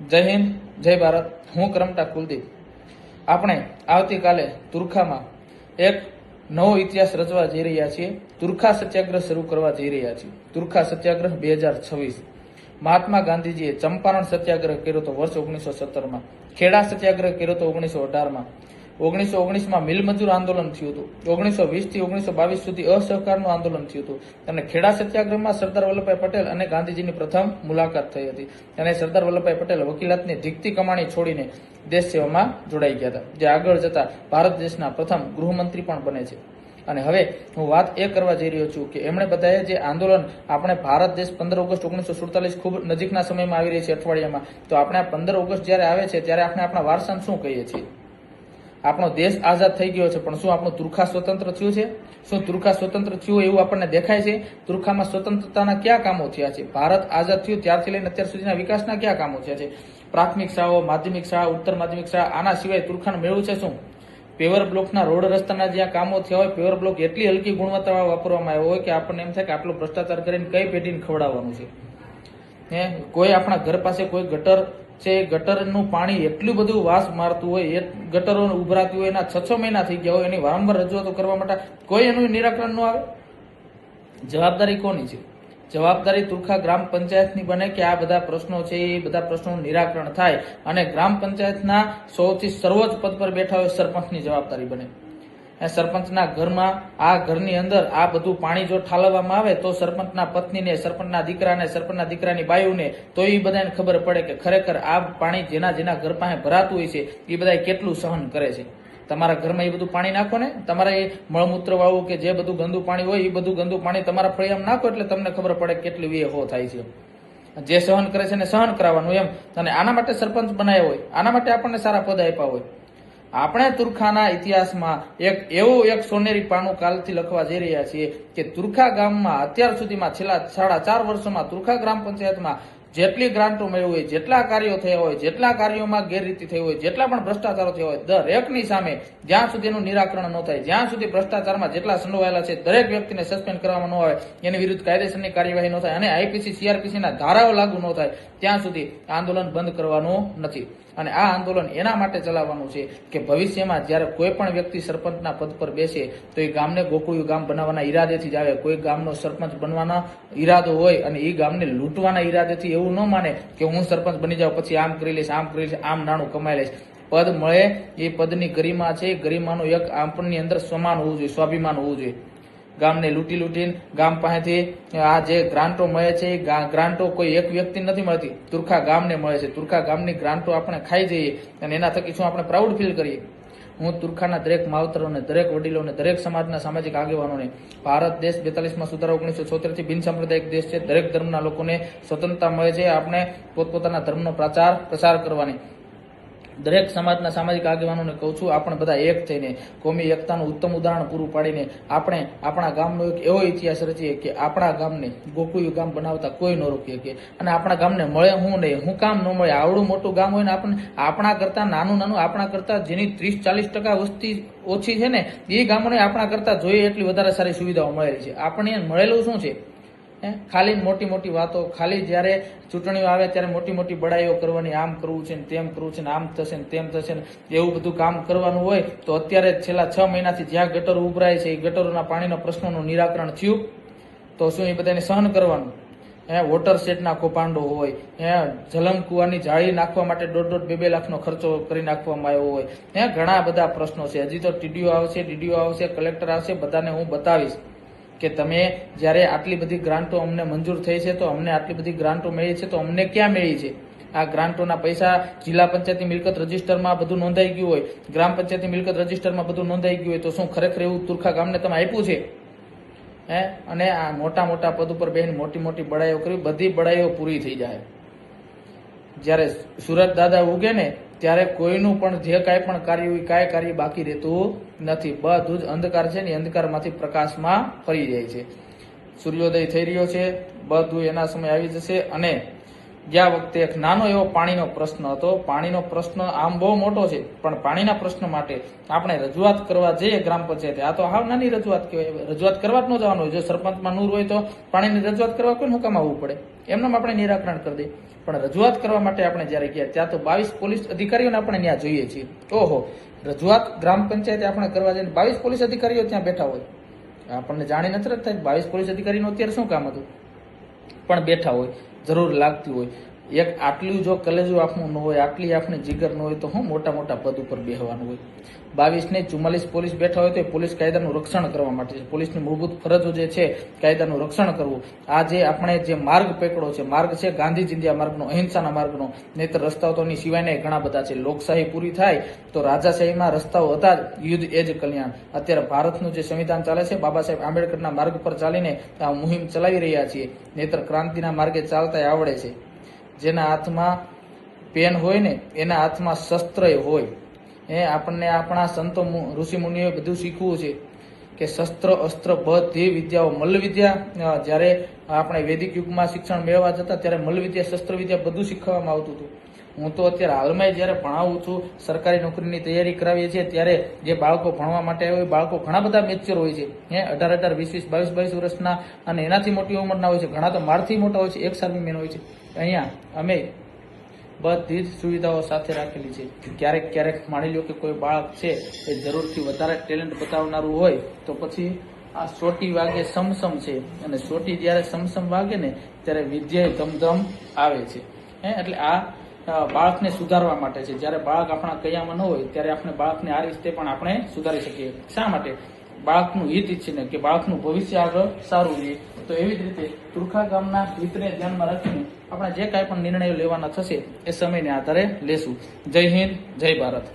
જય હિન્દ, જય ભારત. હું કરમટા કુલદીપ. આપણે આવતીકાલે તુરખામાં એક નવો ઇતિહાસ રચવા જઈ રહ્યા છીએ. તુરખા સત્યાગ્રહ શરૂ કરવા જઈ રહ્યા છીએ. તુરખા સત્યાગ્રહ 2026. મહાત્મા ગાંધીજીએ ચંપારણ સત્યાગ્રહ કર્યો હતો વર્ષ 1917માં. ખેડા સત્યાગ્રહ કર્યો હતો 1918માં. 1919માં મિલ મજૂર આંદોલન થયું હતું. 1920 થી 1922 સુધી અસહકારનું આંદોલન થયું હતું. અને ખેડા સત્યાગ્રહમાં સરદાર વલ્લભભાઈ પટેલ અને ગાંધીજીની પ્રથમ મુલાકાત થઈ હતી. અને સરદાર વલ્લભભાઈ પટેલ વકીલાતની ધીકતી કમાણી છોડીને દેશ સેવામાં જોડાઈ ગયા હતા, જે આગળ જતા ભારત દેશના પ્રથમ ગૃહમંત્રી પણ બને છે. અને હવે હું વાત એ કરવા જઈ રહ્યો છું કે એમણે બધાએ જે આંદોલન, આપણે ભારત દેશ 15 ઓગસ્ટ 1947 ખૂબ નજીકના સમયમાં આવી રહી છે, અઠવાડિયામાં, તો આપણે આ 15 ઓગસ્ટ જ્યારે આવે છે ત્યારે આપણે આપણા વારસાને શું કહીએ છીએ? આપણો દેશ આઝાદ થઈ ગયો છે, પણ શું આપણું તુરખા સ્વતંત્ર થયું છે? શું તુરખા સ્વતંત્ર થયું એવું આપણને દેખાય છે? તુરખામાં સ્વતંત્રતાના કયા કામો થયા છે? ભારત આઝાદ થયું ત્યારથી લઈને અત્યાર સુધીના વિકાસના કયા કામો થયા છે? પ્રાથમિક શાળાઓ, માધ્યમિક શાળા, ઉત્તર માધ્યમિક શાળા, આના સિવાય તુરખાનું મેળવું છે શું? પેવર બ્લોકના રોડ રસ્તાના જ્યાં કામો થયા હોય, પેવર બ્લોક એટલી હલકી ગુણવત્તાવાળા વાપરવામાં આવ્યો હોય કે આપણને એમ થાય કે આટલો ભ્રષ્ટાચાર કરીને કઈ પેઢીને ખવડાવવાનું છે. કોઈ આપણા ઘર પાસે કોઈ ગટર છે, ગટરનું પાણી એટલું બધું વાસ મારતું હોય, એ ગટરો ઉભરાતી હોય, એના 6 મહિના થઈ ગયા હોય, એની વારંવાર રજૂઆતો કરવા માટે કોઈ એનું નિરાકરણ ન આવે. જવાબદારી કોની છે? જવાબદારી તુરખા ગ્રામ પંચાયતની બને કે આ બધા પ્રશ્નો છે એ બધા પ્રશ્નોનું નિરાકરણ થાય અને ગ્રામ પંચાયતના સૌથી સર્વોચ્ચ પદ પર બેઠા હોય સરપંચની જવાબદારી બને. સરપંચના ઘરમાં, આ ઘરની અંદર આ બધું પાણી જો ઠાલવવામાં આવે તો સરપંચના પત્નીને, સરપંચના દીકરાને, સરપંચના દીકરાની બાયુને, તો એ બધાને ખબર પડે કે ખરેખર આ પાણી જેના જેના ઘર પાસે ભરાતું હોય છે એ બધા કેટલું સહન કરે છે. તમારા ઘરમાં એ બધું પાણી નાખો ને, તમારા એ મળમૂત્ર વાળું કે જે બધું ગંદુ પાણી હોય એ બધું ગંદુ પાણી તમારા ફળિયામાં નાખો એટલે તમને ખબર પડે કેટલી વેહો થાય છે. જે સહન કરે છે એને સહન કરાવવાનું એમ. અને આના માટે સરપંચ બનાવ્યા હોય, આના માટે આપણને સારા પદ આપ્યા હોય. આપણે તુરખાના ઇતિહાસમાં એક સોનેરી પાનું કાલથી લખવા જઈ રહ્યા છીએ કે તુરખા ગામમાં અત્યાર સુધીમાં છેલ્લા 4.5 વર્ષોમાં તુરખા ગ્રામ પંચાયતમાં જેટલી ગ્રાન્ટો મળી હોય, જેટલા કાર્યો થયા હોય, જેટલા કાર્યોમાં ગેરરીતિ થઈ હોય, જેટલા પણ ભ્રષ્ટાચારો થયા હોય, દરેકની સામે જ્યાં સુધી એનું નિરાકરણ ન થાય, જ્યાં સુધી ભ્રષ્ટાચારમાં જેટલા સંડોવાયેલા છે દરેક વ્યક્તિને સસ્પેન્ડ કરવામાં ન આવે, એની વિરુદ્ધ કાયદેસરની કાર્યવાહી ન થાય અને આઈપીસી, સીઆરપીસીના ધારાઓ લાગુ ન થાય, ત્યાં સુધી આંદોલન બંધ કરવાનું નથી. અને આ આંદોલન એના માટે ચલાવવાનું છે કે ભવિષ્યમાં જ્યારે કોઈ પણ વ્યક્તિ સરપંચના પદ પર બેસે તો એ ગામને ગોકુળિયું ગામ બનાવવાના ઈરાદેથી જ આવે. કોઈ ગામનો સરપંચ બનવાનો ઈરાદો હોય અને એ ગામને લૂંટવાના ઈરાદેથી એવું ન માને કે હું સરપંચ બની જાઉં પછી આમ કરી લઈશ, આમ કરી લઈશ, આમ નાણું કમાઈ લઈશ. પદ મળે એ પદની ગરિમા છે, ગરિમાનું એક આપણની અંદર સમાન હોવું જોઈએ, સ્વાભિમાન હોવું જોઈએ. ગામને લૂંટીને ગામ પાસેથી આ જે ગ્રાન્ટો મળે છે એ ગ્રાન્ટો કોઈ એક વ્યક્તિ નથી મળતી, તુરખા ગામને મળે છે. તુરખા ગામની ગ્રાન્ટો આપણે ખાઈ જઈએ અને એના થકી શું આપણે પ્રાઉડ ફીલ કરીએ? હું તુરખાના દરેક માવતરોને, દરેક વડીલોને, દરેક સમાજના સામાજિક આગેવાનોને, ભારત દેશ 42માં સુધારા 1976 થી બિન સાંપ્રદાયિક દેશ છે, દરેક ધર્મના લોકોને સ્વતંત્રતા મળે છે આપણે પોતપોતાના ધર્મનો પ્રચાર કરવાની. દરેક સમાજના સામાજિક આગેવાનોને કહું છું, આપણે બધા એક થઈને કોમી એકતાનું ઉત્તમ ઉદાહરણ પૂરું પાડીને આપણે આપણા ગામનો એક એવો ઇતિહાસ રચીએ કે આપણા ગામને ગોકુળિયું ગામ બનાવતા કોઈ ન રોકી શકે. અને આપણા ગામને મળે હું નહીં, હું કામ ન મળે? આવડું મોટું ગામ હોય ને આપણને આપણા કરતા નાનું, આપણા કરતા જેની 30-40% વસ્તી ઓછી છે ને એ ગામોને આપણા કરતા જોઈએ એટલી વધારે સારી સુવિધાઓ મળેલી છે. આપણને મળેલું શું છે? ખાલી મોટી મોટી વાતો, ખાલી જ્યારે ચૂંટણીઓ આવે ત્યારે મોટી મોટી બડાઈઓ કરવાની, આમ કરવું છે ને તેમ કરવું છે ને આમ થશે ને તેમ થશે ને એવું બધું કામ કરવાનું હોય. તો અત્યારે છેલ્લા 6 મહિનાથી જ્યાં ગટરો ઉભરાય છે એ ગટરોના પાણીના પ્રશ્નોનું નિરાકરણ થયું તો શું એ બધાને સહન કરવાનું? વોટર સેટના કૌભાંડો હોય, જલમ કુવાની જાળી નાખવા માટે 1.5-2 લાખનો ખર્ચો કરી નાખવામાં આવ્યો હોય, ઘણા બધા પ્રશ્નો છે. હજી તો ટીડીઓ આવશે, ડીડીઓ આવશે, કલેક્ટર આવશે, બધાને હું બતાવીશ કે તમે જ્યારે આટલી બધી ગ્રાન્ટો અમને મંજૂર થઈ છે તો અમને આટલી બધી ગ્રાન્ટો મળી છે તો અમને ક્યાં મળી છે? આ ગ્રાન્ટોના પૈસા જિલ્લા પંચાયતી મિલકત રજીસ્ટરમાં બધું નોંધાઈ ગયું હોય, ગ્રામ પંચાયતી મિલકત રજીસ્ટરમાં બધું નોંધાઈ ગયું હોય, તો શું ખરેખર એવું તુરખા ગામને તમે આપ્યું છે? અને આ મોટા મોટા પદ ઉપર બેસીને મોટી મોટી બડાઈઓ કરવી, બધી બડાઈઓ પૂરી થઈ જાય. જ્યારે સુરત દાદા ઉગે ને ત્યારે કોઈનું પણ જે કાંઈ પણ કાર્ય હોય, કાંઈ કાર્ય બાકી રહેતું નથી. બધું જ અંધકાર છે ને અંધકારમાંથી પ્રકાશમાં ફરી જાય છે. સૂર્યોદય થઈ રહ્યો છે, બધું એના સમય આવી જશે અને ગયા વખતે એક નાનો એવો પાણીનો પ્રશ્ન હતો. પાણીનો પ્રશ્ન આમ બહુ મોટો છે, પણ પાણીના પ્રશ્ન માટે આપણે રજૂઆત કરવા જઈએ ગ્રામ પંચાયતે, આ તો હાવ નાની રજૂઆત કહેવાય. રજૂઆત કરવા જ ન જવાનું હોય. જો સરપંચમાં નૂર હોય તો પાણીની રજૂઆત કરવા કોઈ હુકમ આવવું પડે, એમને આપણે નિરાકરણ કરી દઈએ. પણ રજૂઆત કરવા માટે આપણે જયારે ગયા ત્યાં તો 22 પોલીસ અધિકારીઓને આપણે ત્યાં જોઈએ છીએ. ઓહો, રજૂઆત ગ્રામ પંચાયતે આપણે કરવા જઈને 22 પોલીસ અધિકારીઓ ત્યાં બેઠા હોય. આપણને જાણી નથી રાખતા 22 પોલીસ અધિકારીનું અત્યારે શું કામ હતું, પણ બેઠા હોય, જરૂર લાગતી હોય. એક આટલું જો કલેજું આપણું ન હોય, આટલી આપણે જીગર ન હોય તો હું મોટા મોટા પદ ઉપર બેહવાનું હોય. 22 ને 44 પોલીસ બેઠા હોય તો એ પોલીસ કાયદાનું રક્ષણ કરવા માટે છે. પોલીસની મૂળભૂત ફરજો જે છે કાયદાનું રક્ષણ કરવું. આ જે આપણે જે માર્ગ પકડો છે, માર્ગ છે ગાંધી ચિંધ્યા માર્ગનો, અહિંસાના માર્ગનો. નહીતર રસ્તાઓ તો એની સિવાયના ઘણા બધા છે. લોકશાહી પૂરી થાય તો રાજાશાહીમાં રસ્તાઓ હતા જ, યુદ્ધ એ જ કલ્યાણ. અત્યારે ભારતનું જે સંવિધાન ચાલે છે, બાબા સાહેબ આંબેડકરના માર્ગ પર ચાલીને આ મુહિમ ચલાવી રહ્યા છીએ. નહીતર ક્રાંતિના માર્ગે ચાલતા આવડે છે. જેના હાથમાં પેન હોય ને એના હાથમાં શસ્ત્ર હોય. આપણને આપણા સંતો ઋષિ મુનિઓએ બધું શીખવું છે કે શસ્ત્ર અસ્ત્ર બધી વિદ્યાઓ, મલ્લ વિદ્યા જ્યારે આપણે વૈદિક યુગમાં શિક્ષણ મેળવવા જતા ત્યારે મલ્લ વિદ્યા, શસ્ત્ર વિદ્યા બધું શીખવામાં આવતું હતું. હું તો અત્યારે હાલમાં જ્યારે ભણાવું છું, સરકારી નોકરીની તૈયારી કરાવીએ છીએ, ત્યારે જે બાળકો ભણવા માટે આવ્યા હોય, બાળકો ઘણા બધા મેચ્યોર હોય છે. 18, 20, 22 વર્ષના અને એનાથી મોટી ઉંમરના હોય છે. ઘણા તો મારથી મોટા હોય છે, એક્સ આર્મી મેન હોય છે. અહીંયા અમે બધી જ સુવિધાઓ સાથે રાખેલી છે. ક્યારેક ક્યારેક માની લો કે કોઈ બાળક છે એ જરૂરથી વધારે ટેલેન્ટ બતાવનારું હોય તો પછી આ સોટી વાગે સમસમ છે, અને સોટી જ્યારે સમસમ વાગે ને ત્યારે વિદ્યાએ ધમધમ આવે છે. એટલે આ બાળકને સુધારવા માટે છે. જ્યારે બાળક આપણા કયામાં ન હોય ત્યારે આપણે બાળકને આ રીતે પણ આપણે સુધારી શકીએ. શા માટે? બાળકનું હિત ઈચ્છીને, કે બાળકનું ભવિષ્ય આગળ સારું રહે. તો એવી જ રીતે તુરખા ગામના હિતને ધ્યાનમાં રાખીને આપણે જે કાંઈ પણ નિર્ણયો લેવાના થશે એ સમયને આધારે લેશું. જય હિન્દ, જય ભારત.